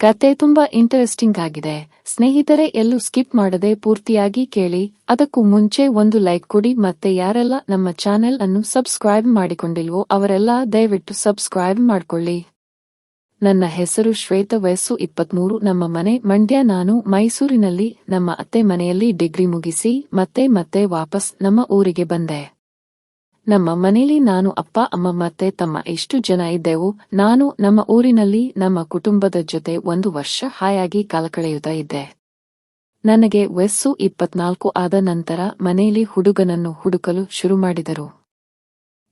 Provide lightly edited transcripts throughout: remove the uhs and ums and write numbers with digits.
ಕತೆ ತುಂಬಾ ಇಂಟರೆಸ್ಟಿಂಗ್ ಆಗಿದೆ. ಸ್ನೇಹಿತರೆ, ಎಲ್ಲೂ ಸ್ಕಿಪ್ ಮಾಡದೆ ಪೂರ್ತಿಯಾಗಿ ಕೇಳಿ. ಅದಕ್ಕೂ ಮುಂಚೆ ಒಂದು ಲೈಕ್ ಕೊಡಿ. ಮತ್ತೆ ಯಾರೆಲ್ಲ ನಮ್ಮ ಚಾನೆಲ್ ಅನ್ನು ಸಬ್ಸ್ಕ್ರೈಬ್ ಮಾಡಿಕೊಂಡಿಲ್ವೋ ಅವರೆಲ್ಲ ದಯವಿಟ್ಟು ಸಬ್ಸ್ಕ್ರೈಬ್ ಮಾಡ್ಕೊಳ್ಳಿ. ನನ್ನ ಹೆಸರು ಶ್ವೇತ, ವಯಸ್ಸು 23, ನಮ್ಮ ಮನೆ ಮಂಡ್ಯ. ನಾನು ಮೈಸೂರಿನಲ್ಲಿ ನಮ್ಮ ಅತ್ತೆ ಮನೆಯಲ್ಲಿ ಡಿಗ್ರಿ ಮುಗಿಸಿ ಮತ್ತೆ ವಾಪಸ್ ನಮ್ಮ ಊರಿಗೆ ಬಂದೆ. ನಮ್ಮ ಮನೇಲಿ ನಾನು, ಅಪ್ಪ, ಅಮ್ಮ ಮತ್ತೆ ತಮ್ಮ ಇಷ್ಟು ಜನ ಇದ್ದೆವು. ನಾನು ನಮ್ಮ ಊರಿನಲ್ಲಿ ನಮ್ಮ ಕುಟುಂಬದ ಜೊತೆ 1 ವರ್ಷ ಹಾಯಾಗಿ ಕಾಲ ಕಳೆಯುತ್ತಾ ಇದ್ದೆ. ನನಗೆ ವಯಸ್ಸು 24 ಆದ ನಂತರ ಮನೆಯಲ್ಲಿ ಹುಡುಗನನ್ನು ಹುಡುಕಲು ಶುರು ಮಾಡಿದರು.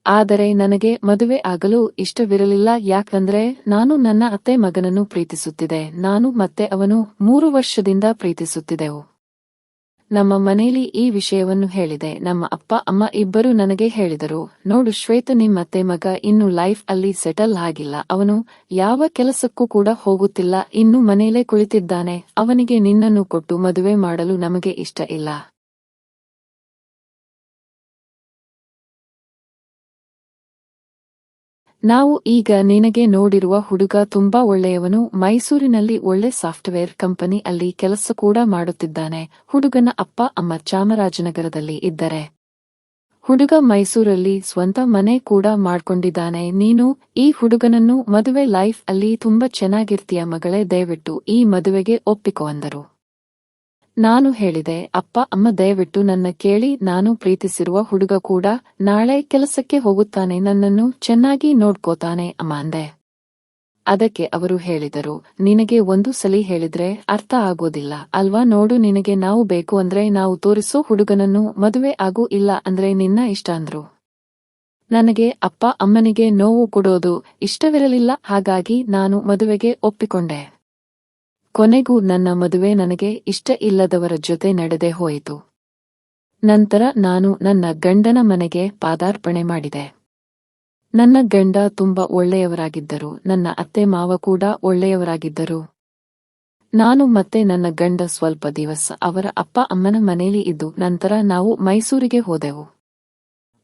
ಆದರೆ ನನಗೆ ಮದುವೆ ಆಗಲು ಇಷ್ಟವಿರಲಿಲ್ಲ. ಯಾಕಂದ್ರೆ ನಾನು ನನ್ನ ಅತ್ತೆ ಮಗನನ್ನು ಪ್ರೀತಿಸುತ್ತಿದ್ದೆ. ನಾನು ಮತ್ತೆ ಅವನು 3 ವರ್ಷದಿಂದ ಪ್ರೀತಿಸುತ್ತಿದ್ದೆವು. ನಮ್ಮ ಮನೇಲಿ ಈ ವಿಷಯವನ್ನು ಹೇಳಿದೆ. ನಮ್ಮ ಅಪ್ಪ ಅಮ್ಮ ಇಬ್ಬರು ನನಗೆ ಹೇಳಿದರು, ನೋಡು ಶ್ವೇತ, ನಿಮ್ಮತ್ತೆ ಮಗ ಇನ್ನು ಲೈಫ್ ಅಲ್ಲಿ ಸೆಟಲ್ ಆಗಿಲ್ಲ. ಅವನು ಯಾವ ಕೆಲಸಕ್ಕೂ ಕೂಡ ಹೋಗುತ್ತಿಲ್ಲ. ಇನ್ನು ಮನೇಲೇ ಕುಳಿತಿದ್ದಾನೆ. ಅವನಿಗೆ ನಿನ್ನನ್ನು ಕೊಟ್ಟು ಮದುವೆ ಮಾಡಲು ನಮಗೆ ಇಷ್ಟ ಇಲ್ಲ. ನಾವು ಈಗ ನಿನಗೆ ನೋಡಿರುವ ಹುಡುಗ ತುಂಬಾ ಒಳ್ಳೆಯವನು. ಮೈಸೂರಿನಲ್ಲಿ ಒಳ್ಳೆ ಸಾಫ್ಟ್ವೇರ್ ಕಂಪನಿ ಅಲ್ಲಿ ಕೆಲಸ ಕೂಡ ಮಾಡುತ್ತಿದ್ದಾನೆ. ಹುಡುಗನ ಅಪ್ಪ ಅಮ್ಮ ಚಾಮರಾಜನಗರದಲ್ಲಿ ಇದ್ದರೆ, ಹುಡುಗ ಮೈಸೂರಲ್ಲಿ ಸ್ವಂತ ಮನೆ ಕೂಡ ಮಾಡ್ಕೊಂಡಿದ್ದಾನೆ. ನೀನು ಈ ಹುಡುಗನನ್ನು ಮದುವೆ ಲೈಫ್ ಅಲ್ಲಿ ತುಂಬಾ ಚೆನ್ನಾಗಿರ್ತೀಯ ಮಗಳೇ, ದಯವಿಟ್ಟು ಈ ಮದುವೆಗೆ ಒಪ್ಪಿಕೊ ಅಂದರು. ನಾನು ಹೇಳಿದೆ, ಅಪ್ಪ ಅಮ್ಮ ದಯವಿಟ್ಟು ನನ್ನ ಕೇಳಿ. ನಾನು ಪ್ರೀತಿಸಿರುವ ಹುಡುಗ ಕೂಡ ನಾಳೆ ಕೆಲಸಕ್ಕೆ ಹೋಗುತ್ತಾನೆ. ನನ್ನನ್ನು ಚೆನ್ನಾಗಿ ನೋಡ್ಕೋತಾನೆ ಅಮ್ಮ ಅಂದೆ. ಅದಕ್ಕೆ ಅವರು ಹೇಳಿದರು, ನಿನಗೆ ಒಂದು ಸಲಿ ಹೇಳಿದ್ರೆ ಅರ್ಥ ಆಗೋದಿಲ್ಲ ಅಲ್ವಾ? ನೋಡು, ನಿನಗೆ ನಾವು ಬೇಕು ಅಂದ್ರೆ ನಾವು ತೋರಿಸೋ ಹುಡುಗನನ್ನು ಮದುವೆ ಆಗು, ಇಲ್ಲ ಅಂದ್ರೆ ನಿನ್ನ ಇಷ್ಟ ಅಂದ್ರು. ನನಗೆ ಅಪ್ಪ ಅಮ್ಮನಿಗೆ ನೋವು ಕೊಡೋದು ಇಷ್ಟವಿರಲಿಲ್ಲ. ಹಾಗಾಗಿ ನಾನು ಮದುವೆಗೆ ಒಪ್ಪಿಕೊಂಡೆ. ಕೊನೆಗೂ ನನ್ನ ಮದುವೆ ನನಗೆ ಇಷ್ಟ ಇಲ್ಲದವರ ಜೊತೆ ನಡೆದೇ ಹೋಯಿತು. ನಂತರ ನಾನು ನನ್ನ ಗಂಡನ ಮನೆಗೆ ಪಾದಾರ್ಪಣೆ ಮಾಡಿದೆ. ನನ್ನ ಗಂಡ ತುಂಬಾ ಒಳ್ಳೆಯವರಾಗಿದ್ದರು. ನನ್ನ ಅತ್ತೆ ಮಾವ ಕೂಡ ಒಳ್ಳೆಯವರಾಗಿದ್ದರು. ನಾನು ಮತ್ತೆ ನನ್ನ ಗಂಡ ಸ್ವಲ್ಪ ದಿವಸ ಅವರ ಅಪ್ಪ ಅಮ್ಮನ ಮನೆಯಲ್ಲಿ ಇದ್ದು ನಂತರ ನಾವು ಮೈಸೂರಿಗೆ ಹೋದೆವು.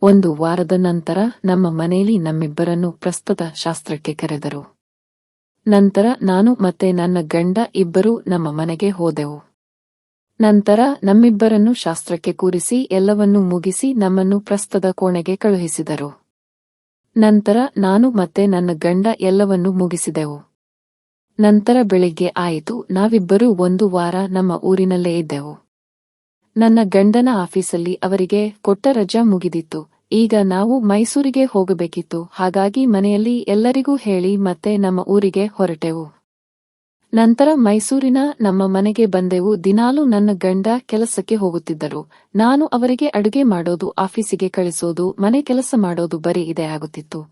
1 ವಾರದ ನಂತರ ನಮ್ಮ ಮನೆಯಲ್ಲಿ ನಮ್ಮಿಬ್ಬರನ್ನು ಪ್ರಸ್ತುತ ಶಾಸ್ತ್ರಕ್ಕೆ ಕರೆದರು. ನಂತರ ನಾನು ಮತ್ತೆ ನನ್ನ ಗಂಡ ಇಬ್ಬರು ನಮ್ಮ ಮನೆಗೆ ಹೋದೆವು. ನಂತರ ನಮ್ಮಿಬ್ಬರನ್ನು ಶಾಸ್ತ್ರಕ್ಕೆ ಕೂರಿಸಿ ಎಲ್ಲವನ್ನೂ ಮುಗಿಸಿ ನಮ್ಮನ್ನು ಪ್ರಸ್ತುತ ಕೋಣೆಗೆ ಕಳುಹಿಸಿದರು. ನಂತರ ನಾನು ಮತ್ತೆ ನನ್ನ ಗಂಡ ಎಲ್ಲವನ್ನೂ ಮುಗಿಸಿದೆವು. ನಂತರ ಬೆಳಿಗ್ಗೆ ಆಯಿತು. ನಾವಿಬ್ಬರೂ 1 ವಾರ ನಮ್ಮ ಊರಿನಲ್ಲೇ ಇದ್ದೆವು. ನನ್ನ ಗಂಡನ ಆಫೀಸಲ್ಲಿ ಅವರಿಗೆ ಕೊಟ್ಟ ರಜಾ ಮುಗಿದಿತ್ತು. ಈಗ ನಾವು ಮೈಸೂರಿಗೆ ಹೋಗಬೇಕಿತ್ತು. ಹಾಗಾಗಿ ಮನೆಯಲ್ಲಿ ಎಲ್ಲರಿಗೂ ಹೇಳಿ ಮತ್ತೆ ನಮ್ಮ ಊರಿಗೆ ಹೊರಟೆವು. ನಂತರ ಮೈಸೂರಿನ ನಮ್ಮ ಮನೆಗೆ ಬಂದೆವು. ದಿನಾಲೂ ನನ್ನ ಗಂಡ ಕೆಲಸಕ್ಕೆ ಹೋಗುತ್ತಿದ್ದರು. ನಾನು ಅವರಿಗೆ ಅಡುಗೆ ಮಾಡೋದು, ಆಫೀಸಿಗೆ ಕಳಿಸೋದು, ಮನೆ ಕೆಲಸ ಮಾಡೋದು ಬರೀ ಇದೇ ಆಗುತ್ತಿತ್ತು.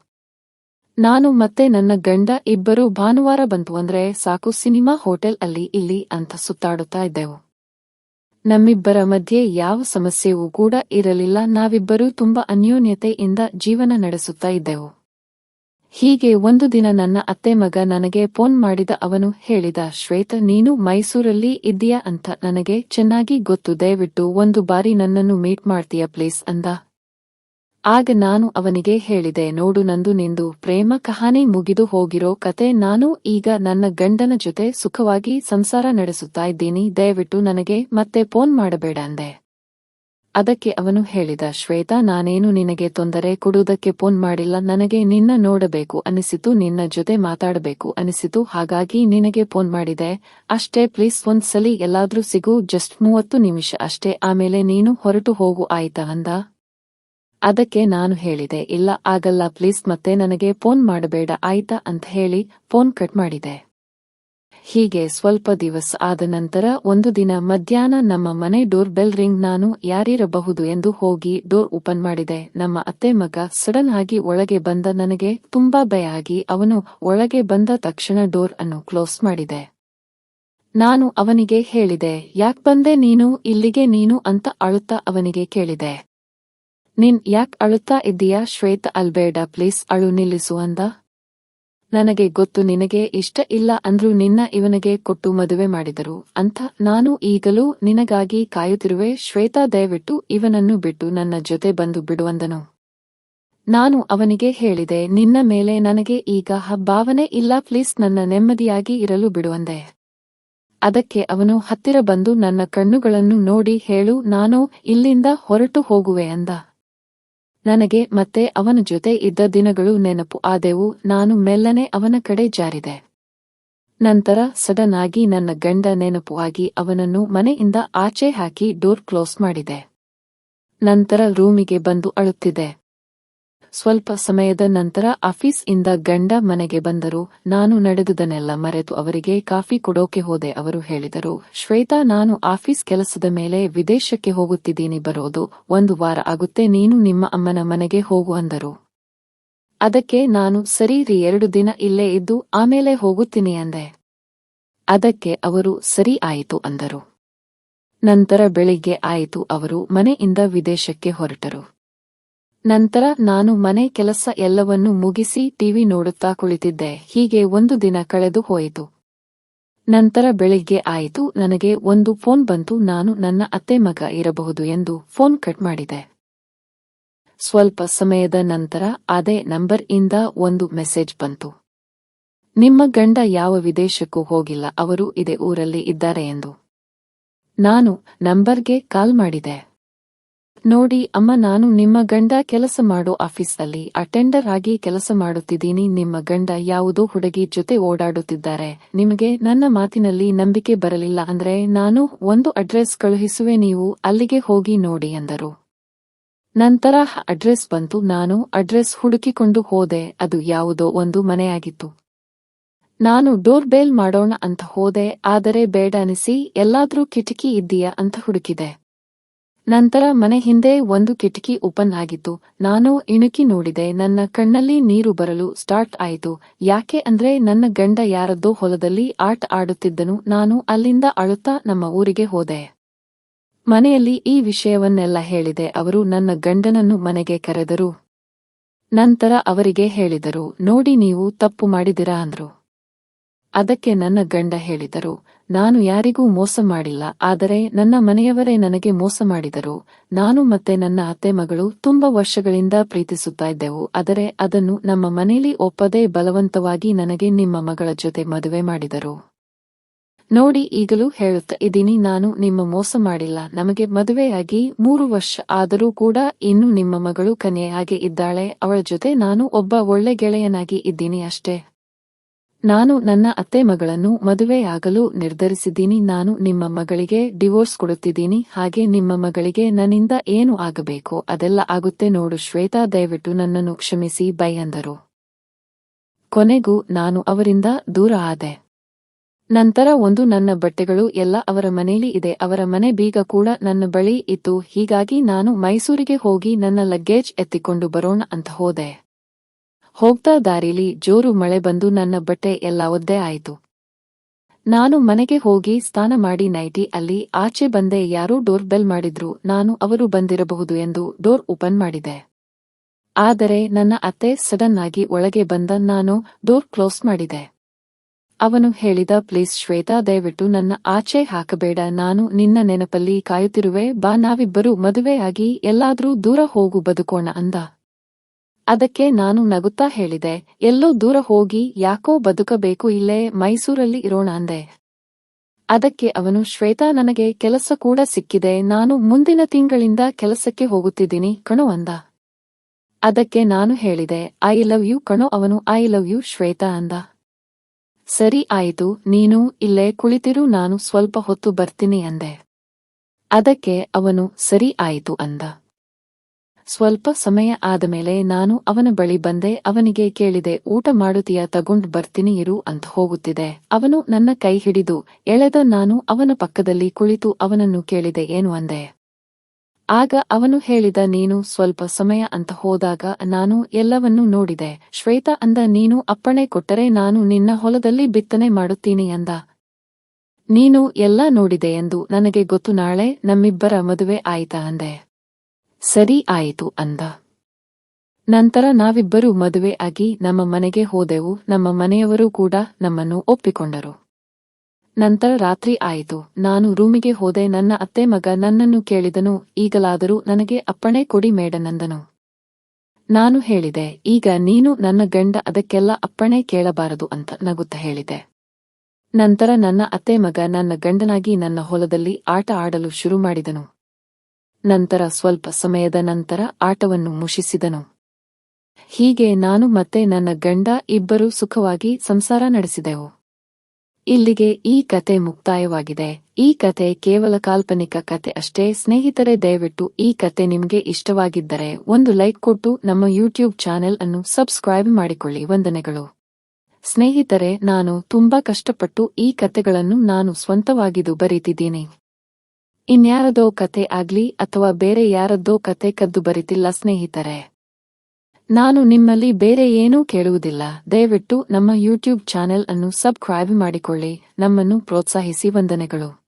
ನಾನು ಮತ್ತೆ ನನ್ನ ಗಂಡ ಇಬ್ಬರು ಭಾನುವಾರ ಬಂತು ಅಂದ್ರೆ ಸಾಕು, ಸಿನಿಮಾ, ಹೋಟೆಲ್, ಅಲ್ಲಿ ಇಲ್ಲಿ ಅಂತ ಸುತ್ತಾಡುತ್ತಾ ಇದ್ದೆವು. ನಮ್ಮಿಬ್ಬರ ಮಧ್ಯೆ ಯಾವ ಸಮಸ್ಯೆಯೂ ಕೂಡ ಇರಲಿಲ್ಲ. ನಾವಿಬ್ಬರೂ ತುಂಬಾ ಅನ್ಯೋನ್ಯತೆಯಿಂದ ಜೀವನ ನಡೆಸುತ್ತಾ ಇದ್ದೆವು. ಹೀಗೆ ಒಂದು ದಿನ ನನ್ನ ಅತ್ತೆ ಮಗ ನನಗೆ ಫೋನ್ ಮಾಡಿದ. ಅವನು ಹೇಳಿದ, ಶ್ವೇತ, ನೀನು ಮೈಸೂರಲ್ಲಿ ಇದ್ದೀಯಾ ಅಂತ ನನಗೆ ಚೆನ್ನಾಗಿ ಗೊತ್ತು. ದಯವಿಟ್ಟು ಒಂದು ಬಾರಿ ನನ್ನನ್ನು ಮೀಟ್ ಮಾಡ್ತೀಯಾ ಪ್ಲೀಸ್ ಅಂದ. ಆಗ ನಾನು ಅವನಿಗೆ ಹೇಳಿದೆ, ನೋಡು, ನಂದು ನಿಂದು ಪ್ರೇಮ ಕಹಾನಿ ಮುಗಿದು ಹೋಗಿರೋ ಕತೆ. ನಾನು ಈಗ ನನ್ನ ಗಂಡನ ಜೊತೆ ಸುಖವಾಗಿ ಸಂಸಾರ ನಡೆಸುತ್ತಾ ಇದ್ದೀನಿ. ದಯವಿಟ್ಟು ನನಗೆ ಮತ್ತೆ ಫೋನ್ ಮಾಡಬೇಡ ಅಂದೆ. ಅದಕ್ಕೆ ಅವನು ಹೇಳಿದ, ಶ್ವೇತಾ, ನಾನೇನು ನಿನಗೆ ತೊಂದರೆ ಕೊಡುವುದಕ್ಕೆ ಫೋನ್ ಮಾಡಿಲ್ಲ. ನನಗೆ ನಿನ್ನ ನೋಡಬೇಕು ಅನಿಸಿತು, ನಿನ್ನ ಜೊತೆ ಮಾತಾಡಬೇಕು ಅನಿಸಿತು. ಹಾಗಾಗಿ ನಿನಗೆ ಫೋನ್ ಮಾಡಿದೆ ಅಷ್ಟೇ. ಪ್ಲೀಸ್ ಒಂದ್ಸಲಿ ಎಲ್ಲಾದ್ರೂ ಸಿಗು, ಜಸ್ಟ್ 30 ನಿಮಿಷ ಅಷ್ಟೇ, ಆಮೇಲೆ ನೀನು ಹೊರಟು ಹೋಗು, ಆಯ್ತಾ ಅಂದ. ಅದಕ್ಕೆ ನಾನು ಹೇಳಿದೆ, ಇಲ್ಲ ಆಗಲ್ಲ ಪ್ಲೀಸ್, ಮತ್ತೆ ನನಗೆ ಫೋನ್ ಮಾಡಬೇಡ ಆಯ್ತಾ ಅಂತ ಹೇಳಿ ಫೋನ್ ಕಟ್ ಮಾಡಿದೆ. ಹೀಗೆ ಸ್ವಲ್ಪ ದಿವಸ ಆದ ನಂತರ ಒಂದು ದಿನ ಮಧ್ಯಾಹ್ನ ನಮ್ಮ ಮನೆ ಡೋರ್ ಬೆಲ್ ರಿಂಗ್. ನಾನು ಯಾರಿರಬಹುದು ಎಂದು ಹೋಗಿ ಡೋರ್ ಓಪನ್ ಮಾಡಿದೆ. ನಮ್ಮ ಅತ್ತೆ ಮಗ ಸಡನ್ ಆಗಿ ಒಳಗೆ ಬಂದ. ನನಗೆ ತುಂಬಾ ಭಯ ಆಗಿ ಅವನು ಒಳಗೆ ಬಂದ ತಕ್ಷಣ ಡೋರ್ ಅನ್ನು ಕ್ಲೋಸ್ ಮಾಡಿದೆ. ನಾನು ಅವನಿಗೆ ಹೇಳಿದೆ, ಯಾಕ್ ಬಂದೆ ನೀನು ಇಲ್ಲಿಗೆ ನೀನು ಅಂತ ಅಳುತ್ತಾ ಅವನಿಗೆ ಕೇಳಿದೆ. ನೀನ್ ಯಾಕ್ ಅಳುತ್ತಾ ಇದ್ದೀಯಾ ಶ್ವೇತ? ಅಲ್ಬೇಡ ಪ್ಲೀಸ್, ಅಳು ನಿಲ್ಲಿಸು ಅಂದ. ನನಗೆ ಗೊತ್ತು ನಿನಗೆ ಇಷ್ಟ ಇಲ್ಲ ಅಂದ್ರು ನಿನ್ನ ಇವನಿಗೆ ಕೊಟ್ಟು ಮದುವೆ ಮಾಡಿದರು ಅಂತ. ನಾನು ಈಗಲೂ ನಿನಗಾಗಿ ಕಾಯುತ್ತಿರುವೆ ಶ್ವೇತಾ, ದಯವಿಟ್ಟು ಇವನನ್ನು ಬಿಟ್ಟು ನನ್ನ ಜೊತೆ ಬಂದು ಬಿಡು ಅಂದನು. ನಾನು ಅವನಿಗೆ ಹೇಳಿದೆ, ನಿನ್ನ ಮೇಲೆ ನನಗೆ ಈಗ ಭಾವನೆ ಇಲ್ಲ, ಪ್ಲೀಸ್ ನನ್ನ ನೆಮ್ಮದಿಯಾಗಿ ಇರಲು ಬಿಡುವಂದೆ. ಅದಕ್ಕೆ ಅವನು ಹತ್ತಿರ ಬಂದು ನನ್ನ ಕಣ್ಣುಗಳನ್ನು ನೋಡಿ, ಹೇಳು, ನಾನು ಇಲ್ಲಿಂದ ಹೊರಟು ಹೋಗುವೆ ಅಂದ. ನನಗೆ ಮತ್ತೆ ಅವನ ಜೊತೆ ಇದ್ದ ದಿನಗಳು ನೆನಪು ಆದೆವು. ನಾನು ಮೆಲ್ಲನೆ ಅವನ ಕಡೆ ಜಾರಿದೆ. ನಂತರ ಸಡನ್ ಆಗಿ ನನ್ನ ಗಂಡ ನೆನಪು ಆಗಿ ಅವನನ್ನು ಮನೆಯಿಂದ ಆಚೆ ಹಾಕಿ ಡೋರ್ ಕ್ಲೋಸ್ ಮಾಡಿದೆ. ನಂತರ ರೂಮಿಗೆ ಬಂದು ಅಳುತ್ತಿದ್ದೆ. ಸ್ವಲ್ಪ ಸಮಯದ ನಂತರ ಆಫೀಸ್ ಇಂದ ಗಂಡ ಮನೆಗೆ ಬಂದರು. ನಾನು ನಡೆದುದನ್ನೆಲ್ಲ ಮರೆತು ಅವರಿಗೆ ಕಾಫಿ ಕೊಡೋಕೆ ಹೋದೆ. ಅವರು ಹೇಳಿದರು, ಶ್ವೇತಾ, ನಾನು ಆಫೀಸ್ ಕೆಲಸದ ಮೇಲೆ ವಿದೇಶಕ್ಕೆ ಹೋಗುತ್ತಿದ್ದೀನಿ, ಬರೋದು 1 ವಾರ ಆಗುತ್ತೆ, ನೀನು ನಿಮ್ಮ ಅಮ್ಮನ ಮನೆಗೆ ಹೋಗು ಅಂದರು. ಅದಕ್ಕೆ ನಾನು, ಸರಿ ರೀ, 2 ದಿನ ಇಲ್ಲೇ ಇದ್ದು ಆಮೇಲೆ ಹೋಗುತ್ತೀನಿ ಅಂದೆ. ಅದಕ್ಕೆ ಅವರು ಸರಿ ಆಯಿತು ಅಂದರು. ನಂತರ ಬೆಳಿಗ್ಗೆ ಆಯಿತು, ಅವರು ಮನೆಯಿಂದ ವಿದೇಶಕ್ಕೆ ಹೊರಟರು. ನಂತರ ನಾನು ಮನೆ ಕೆಲಸ ಎಲ್ಲವನ್ನೂ ಮುಗಿಸಿ ಟಿವಿ ನೋಡುತ್ತಾ ಕುಳಿತಿದ್ದೆ. ಹೀಗೆ 1 ದಿನ ಕಳೆದು ಹೋಯಿತು. ನಂತರ ಬೆಳಿಗ್ಗೆ ಆಯಿತು, ನನಗೆ ಒಂದು ಫೋನ್ ಬಂತು. ನಾನು ನನ್ನ ಅತ್ತೆ ಮಗ ಇರಬಹುದು ಎಂದು ಫೋನ್ ಕಟ್ ಮಾಡಿದೆ. ಸ್ವಲ್ಪ ಸಮಯದ ನಂತರ ಅದೇ ನಂಬರ್ ಇಂದ ಒಂದು ಮೆಸೇಜ್ ಬಂತು. ನಿಮ್ಮ ಗಂಡ ಯಾವ ವಿದೇಶಕ್ಕೂ ಹೋಗಿಲ್ಲ, ಅವರು ಇದೇ ಊರಲ್ಲಿ ಇದ್ದಾರೆ ಎಂದು. ನಾನು ನಂಬರ್ಗೆ ಕಾಲ್ ಮಾಡಿದೆ. ನೋಡಿ ಅಮ್ಮ, ನಾನು ನಿಮ್ಮ ಗಂಡ ಕೆಲಸ ಮಾಡೋ ಆಫೀಸಲ್ಲಿ ಅಟೆಂಡರ್ ಆಗಿ ಕೆಲಸ ಮಾಡುತ್ತಿದ್ದೀನಿ. ನಿಮ್ಮ ಗಂಡ ಯಾವುದೋ ಹುಡುಗಿ ಜೊತೆ ಓಡಾಡುತ್ತಿದ್ದಾರೆ. ನಿಮಗೆ ನನ್ನ ಮಾತಿನಲ್ಲಿ ನಂಬಿಕೆ ಬರಲಿಲ್ಲ ಅಂದ್ರೆ ನಾನು ಒಂದು ಅಡ್ರೆಸ್ ಕಳುಹಿಸುವೆ, ನೀವು ಅಲ್ಲಿಗೆ ಹೋಗಿ ನೋಡಿ ಎಂದರು. ನಂತರ ಅಡ್ರೆಸ್ ಬಂತು. ನಾನು ಅಡ್ರೆಸ್ ಹುಡುಕಿಕೊಂಡು ಹೋದೆ. ಅದು ಯಾವುದೋ ಒಂದು ಮನೆಯಾಗಿತ್ತು. ನಾನು ಡೋರ್ ಬೇಲ್ ಮಾಡೋಣ ಅಂತ ಹೋದೆ, ಆದರೆ ಬೇಡ ಅನಿಸಿ ಎಲ್ಲಾದ್ರೂ ಕಿಟಕಿ ಇದೆಯಾ ಅಂತ ಹುಡುಕಿದೆ. ನಂತರ ಮನೆ ಹಿಂದೆ ಒಂದು ಕಿಟಕಿ ಓಪನ್ ಆಗಿತ್ತು. ನಾನು ಇಣುಕಿ ನೋಡಿದೆ. ನನ್ನ ಕಣ್ಣಲ್ಲಿ ನೀರು ಬರಲು ಸ್ಟಾರ್ಟ್ ಆಯಿತು. ಯಾಕೆ ಅಂದ್ರೆ ನನ್ನ ಗಂಡ ಯಾರದ್ದೋ ಹೊಲದಲ್ಲಿ ಆಟ ಆಡುತ್ತಿದ್ದನು. ನಾನು ಅಲ್ಲಿಂದ ಅಳುತ್ತಾ ನಮ್ಮ ಊರಿಗೆ ಹೋದೆ. ಮನೆಯಲ್ಲಿ ಈ ವಿಷಯವನ್ನೆಲ್ಲ ಹೇಳಿದೆ. ಅವರು ನನ್ನ ಗಂಡನನ್ನು ಮನೆಗೆ ಕರೆದರು. ನಂತರ ಅವರಿಗೆ ಹೇಳಿದರು, ನೋಡಿ, ನೀವು ತಪ್ಪು ಮಾಡಿದಿರಾ ಅಂದ್ರು. ಅದಕ್ಕೆ ನನ್ನ ಗಂಡ ಹೇಳಿದರು, ನಾನು ಯಾರಿಗೂ ಮೋಸ ಮಾಡಿಲ್ಲ, ಆದರೆ ನನ್ನ ಮನೆಯವರೇ ನನಗೆ ಮೋಸ ಮಾಡಿದರು. ನಾನು ಮತ್ತೆ ನನ್ನ ಅತ್ತೆ ಮಗಳು ತುಂಬಾ ವರ್ಷಗಳಿಂದ ಪ್ರೀತಿಸುತ್ತಾ ಇದ್ದೆವು, ಆದರೆ ಅದನ್ನು ನಮ್ಮ ಮನೆಯಲ್ಲಿ ಒಪ್ಪದೆ ಬಲವಂತವಾಗಿ ನನಗೆ ನಿಮ್ಮ ಮಗಳ ಜೊತೆ ಮದುವೆ ಮಾಡಿದರು. ನೋಡಿ, ಈಗಲೂ ಹೇಳುತ್ತಾ ಇದ್ದೀನಿ, ನಾನು ನಿಮ್ಮ ಮೋಸ ಮಾಡಿಲ್ಲ. ನಮಗೆ ಮದುವೆಯಾಗಿ 3 ವರ್ಷ ಆದರೂ ಕೂಡ ಇನ್ನೂ ನಿಮ್ಮ ಮಗಳು ಕನ್ಯೆಯಾಗಿ ಇದ್ದಾಳೆ. ಅವಳ ಜೊತೆ ನಾನು ಒಬ್ಬ ಒಳ್ಳೆ ಗೆಳೆಯನಾಗಿ ಇದ್ದೀನಿ ಅಷ್ಟೇ. ನಾನು ನನ್ನ ಅತ್ತೆ ಮಗಳನ್ನು ಮದುವೆಯಾಗಲು ನಿರ್ಧರಿಸಿದ್ದೀನಿ. ನಾನು ನಿಮ್ಮ ಮಗಳಿಗೆ ಡಿವೋರ್ಸ್ ಕೊಡುತ್ತಿದ್ದೀನಿ. ಹಾಗೆ ನಿಮ್ಮ ಮಗಳಿಗೆ ನನ್ನಿಂದ ಏನು ಆಗಬೇಕೋ ಅದೆಲ್ಲ ಆಗುತ್ತೆ ನೋಡು ಶ್ವೇತಾ, ದಯವಿಟ್ಟು ನನ್ನನ್ನು ಕ್ಷಮಿಸಿ ಬೈ ಅಂದರು. ಕೊನೆಗೂ ನಾನು ಅವರಿಂದ ದೂರ ಆದೆ. ನಂತರ ನನ್ನ ಬಟ್ಟೆಗಳು ಎಲ್ಲ ಅವರ ಮನೇಲಿ ಇದೆ. ಅವರ ಮನೆ ಬೀಗ ಕೂಡ ನನ್ನ ಬಳಿ ಇತ್ತು. ಹೀಗಾಗಿ ನಾನು ಮೈಸೂರಿಗೆ ಹೋಗಿ ನನ್ನ ಲಗೇಜ್ ಎತ್ತಿಕೊಂಡು ಬರೋಣ ಅಂತ ಹೋದೆ. ಹೋಗ್ತಾ ದಾರಿಲಿ ಜೋರು ಮಳೆ ಬಂದು ನನ್ನ ಬಟ್ಟೆ ಎಲ್ಲ ಒದ್ದೆ ಆಯಿತು. ನಾನು ಮನೆಗೆ ಹೋಗಿ ಸ್ನಾನ ಮಾಡಿ ನೈಟಿ ಅಲ್ಲಿ ಆಚೆ ಬಂದೆ. ಯಾರೋ ಡೋರ್ ಬೆಲ್ ಮಾಡಿದ್ರು. ನಾನು ಅವರು ಬಂದಿರಬಹುದು ಎಂದು ಡೋರ್ ಓಪನ್ ಮಾಡಿದೆ. ಆದರೆ ನನ್ನ ಅತ್ತೆ ಸಡನ್ ಆಗಿ ಒಳಗೆ ಬಂದ. ನಾನು ಡೋರ್ ಕ್ಲೋಸ್ ಮಾಡಿದೆ. ಅವನು ಹೇಳಿದ, ಪ್ಲೀಸ್ ಶ್ವೇತಾ, ದಯವಿಟ್ಟು ನನ್ನ ಆಚೆ ಹಾಕಬೇಡ. ನಾನು ನಿನ್ನ ನೆನಪಲ್ಲಿ ಕಾಯುತ್ತಿರುವೆ. ಬಾ, ನಾವಿಬ್ಬರು ಮದುವೆಯಾಗಿ ಎಲ್ಲಾದ್ರೂ ದೂರ ಹೋಗು, ಬದುಕೋಣ ಅಂದ. ಅದಕ್ಕೆ ನಾನು ನಗುತ್ತಾ ಹೇಳಿದೆ, ಎಲ್ಲೋ ದೂರ ಹೋಗಿ ಯಾಕೋ ಬದುಕಬೇಕು, ಇಲ್ಲೇ ಮೈಸೂರಲ್ಲಿ ಇರೋಣ ಅಂದೆ. ಅದಕ್ಕೆ ಅವನು, ಶ್ವೇತಾ, ನನಗೆ ಕೆಲಸ ಕೂಡ ಸಿಕ್ಕಿದೆ. ನಾನು ಮುಂದಿನ ತಿಂಗಳಿಂದ ಕೆಲಸಕ್ಕೆ ಹೋಗುತ್ತಿದ್ದೀನಿ ಕಣೋ ಅಂದ. ಅದಕ್ಕೆ ನಾನು ಹೇಳಿದೆ, ಐ ಲವ್ ಯು ಕಣೋ. ಅವನು ಐ ಲವ್ ಯು ಶ್ವೇತಾ ಅಂದ. ಸರಿ ಆಯಿತು, ನೀನು ಇಲ್ಲೇ ಕುಳಿತಿರು, ನಾನು ಸ್ವಲ್ಪ ಹೊತ್ತು ಬರ್ತೀನಿ ಅಂದೆ. ಅದಕ್ಕೆ ಅವನು ಸರಿ ಆಯಿತು ಅಂದ. ಸ್ವಲ್ಪ ಸಮಯ ಆದಮೇಲೆ ನಾನು ಅವನ ಬಳಿ ಬಂದೆ. ಅವನಿಗೆ ಕೇಳಿದೆ, ಊಟ ಮಾಡುತ್ತೀಯಾ, ತಗೊಂಡು ಬರ್ತೀನಿ ಇರು ಅಂತ ಹೋಗುತ್ತಿದೆ. ಅವನು ನನ್ನ ಕೈ ಹಿಡಿದು ಎಳೆದ. ನಾನು ಅವನ ಪಕ್ಕದಲ್ಲಿ ಕುಳಿತು ಅವನನ್ನು ಕೇಳಿದೆ, ಏನು ಅಂದೆ. ಆಗ ಅವನು ಹೇಳಿದ, ನೀನು ಸ್ವಲ್ಪ ಸಮಯ ಅಂತ ಹೋದಾಗ ನಾನು ಎಲ್ಲವನ್ನೂ ನೋಡಿದೆ ಶ್ವೇತಾ ಅಂದ. ನೀನು ಅಪ್ಪಣೆ ಕೊಟ್ಟರೆ ನಾನು ನಿನ್ನ ಹೊಲದಲ್ಲಿ ಬಿತ್ತನೆ ಮಾಡುತ್ತೀನಿ ಅಂದ. ನೀನು ಎಲ್ಲ ನೋಡಿದೆ ಎಂದು ನನಗೆ ಗೊತ್ತು. ನಾಳೆ ನಮ್ಮಿಬ್ಬರ ಮದುವೆ ಆಯ್ತಾ ಅಂದೆ. ಸರಿ ಆಯಿತು ಅಂದ. ನಂತರ ನಾವಿಬ್ಬರೂ ಮದುವೆ ಆಗಿ ನಮ್ಮ ಮನೆಗೆ ಹೋದೆವು. ನಮ್ಮ ಮನೆಯವರು ಕೂಡ ನಮ್ಮನ್ನು ಒಪ್ಪಿಕೊಂಡರು. ನಂತರ ರಾತ್ರಿ ಆಯಿತು. ನಾನು ರೂಮಿಗೆ ಹೋದೆ. ನನ್ನ ಅತ್ತೆ ಮಗ ನನ್ನನ್ನು ಕೇಳಿದನು, ಈಗಲಾದರೂ ನನಗೆ ಅಪ್ಪಣೆ ಕೊಡಿ ಮೇಡನಂದನು. ನಾನು ಹೇಳಿದೆ, ಈಗ ನೀನು ನನ್ನ ಗಂಡ, ಅದಕ್ಕೆಲ್ಲ ಅಪ್ಪಣೆ ಕೇಳಬಾರದು ಅಂತ ನಗುತ್ತಾ ಹೇಳಿದೆ. ನಂತರ ನನ್ನ ಅತ್ತೆ ಮಗ ನನ್ನ ಗಂಡನಾಗಿ ನನ್ನ ಹೊಲದಲ್ಲಿ ಆಟ ಆಡಲು ಶುರು ಮಾಡಿದನು. ನಂತರ ಸ್ವಲ್ಪ ಸಮಯದ ನಂತರ ಆಟವನ್ನು ಮುಗಿಸಿದನು. ಹೀಗೆ ನಾನು ಮತ್ತೆ ನನ್ನ ಗಂಡ ಇಬ್ಬರೂ ಸುಖವಾಗಿ ಸಂಸಾರ ನಡೆಸಿದೆವು. ಇಲ್ಲಿಗೆ ಈ ಕತೆ ಮುಕ್ತಾಯವಾಗಿದೆ. ಈ ಕತೆ ಕೇವಲ ಕಾಲ್ಪನಿಕ ಕತೆ ಅಷ್ಟೇ ಸ್ನೇಹಿತರೆ. ದಯವಿಟ್ಟು ಈ ಕತೆ ನಿಮಗೆ ಇಷ್ಟವಾಗಿದ್ದರೆ ಒಂದು ಲೈಕ್ ಕೊಟ್ಟು ನಮ್ಮ ಯೂಟ್ಯೂಬ್ ಚಾನೆಲ್ ಅನ್ನು ಸಬ್ಸ್ಕ್ರೈಬ್ ಮಾಡಿಕೊಳ್ಳಿ. ವಂದನೆಗಳು ಸ್ನೇಹಿತರೆ. ನಾನು ತುಂಬಾ ಕಷ್ಟಪಟ್ಟು ಈ ಕತೆಗಳನ್ನು ನಾನು ಸ್ವಂತವಾಗಿದು ಬರೀತಿದ್ದೀನಿ. ಇನ್ಯಾರದೋ ಕತೆ ಆಗ್ಲಿ ಅಥವಾ ಬೇರೆ ಯಾರದ್ದೋ ಕತೆ ಕದ್ದು ಬರೀತಿಲ್ಲ ಸ್ನೇಹಿತರೆ. ನಾನು ನಿಮ್ಮಲ್ಲಿ ಬೇರೆ ಏನೂ ಕೇಳುವುದಿಲ್ಲ. ದಯವಿಟ್ಟು ನಮ್ಮ ಯೂಟ್ಯೂಬ್ ಚಾನೆಲ್ ಅನ್ನು ಸಬ್ಸ್ಕ್ರೈಬ್ ಮಾಡಿಕೊಳ್ಳಿ. ನಮ್ಮನ್ನು ಪ್ರೋತ್ಸಾಹಿಸಿ. ವಂದನೆಗಳು.